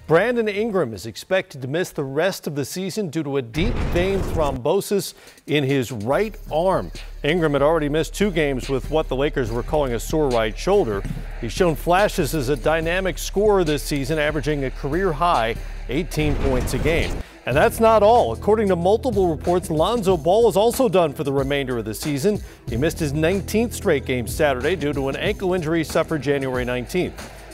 Brandon Ingram is expected to miss the rest of the season due to a deep vein thrombosis in his right arm. Ingram had already missed 2 games with what the Lakers were calling a sore right shoulder. He's shown flashes as a dynamic scorer this season, averaging a career high 18 points a game. And that's not all. According to multiple reports, Lonzo Ball is also done for the remainder of the season. He missed his 19th straight game Saturday due to an ankle injury suffered January 19th.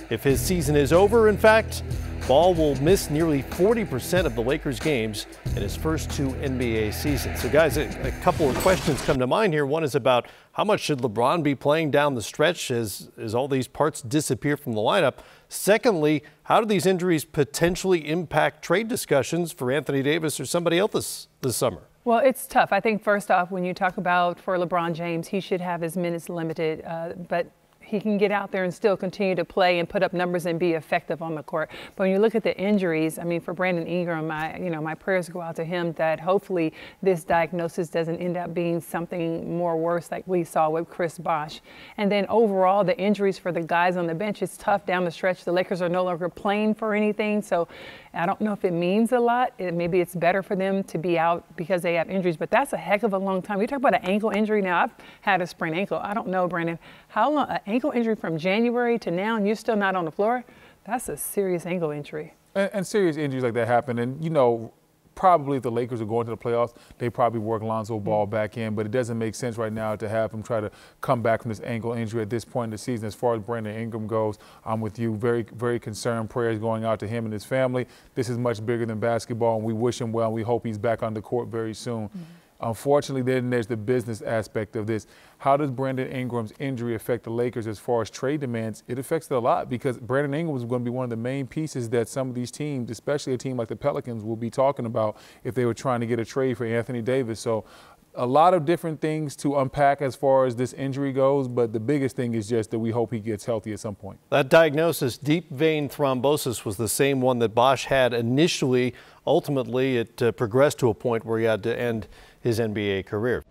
If his season is over, in fact, Ball will miss nearly 40% of the Lakers' games in his first 2 NBA seasons. So, guys, a couple of questions come to mind here. One is about how much should LeBron be playing down the stretch as all these parts disappear from the lineup? Secondly, how do these injuries potentially impact trade discussions for Anthony Davis or somebody else this summer? Well, it's tough. I think first off, when you talk about for LeBron James, he should have his minutes limited, but he can get out there and still continue to play and put up numbers and be effective on the court. But when you look at the injuries, I mean, for Brandon Ingram, my prayers go out to him that hopefully this diagnosis doesn't end up being something more worse like we saw with Chris Bosh. And then overall, the injuries for the guys on the bench, it's tough down the stretch. The Lakers are no longer playing for anything, so I don't know if it means a lot. Maybe it's better for them to be out because they have injuries, but that's a heck of a long time. We talk about an ankle injury. Now, I've had a sprained ankle. I don't know, Brandon, how long, an ankle injury from January to now, and you're still not on the floor? That's a serious ankle injury. And serious injuries like that happen. And, you know, probably if the Lakers are going to the playoffs, they probably work Lonzo Ball back in. But it doesn't make sense right now to have him try to come back from this ankle injury at this point in the season. As far as Brandon Ingram goes, I'm with you. Very, very concerned. Prayers going out to him and his family. This is much bigger than basketball, and we wish him well, and we hope he's back on the court very soon. Unfortunately, then there's the business aspect of this. How does Brandon Ingram's injury affect the Lakers as far as trade demands? It affects it a lot because Brandon Ingram is going to be one of the main pieces that some of these teams, especially a team like the Pelicans, will be talking about if they were trying to get a trade for Anthony Davis. So a lot of different things to unpack as far as this injury goes, but the biggest thing is just that we hope he gets healthy at some point. That diagnosis, deep vein thrombosis, was the same one that Bosh had initially. Ultimately, it progressed to a point where he had to end his NBA career.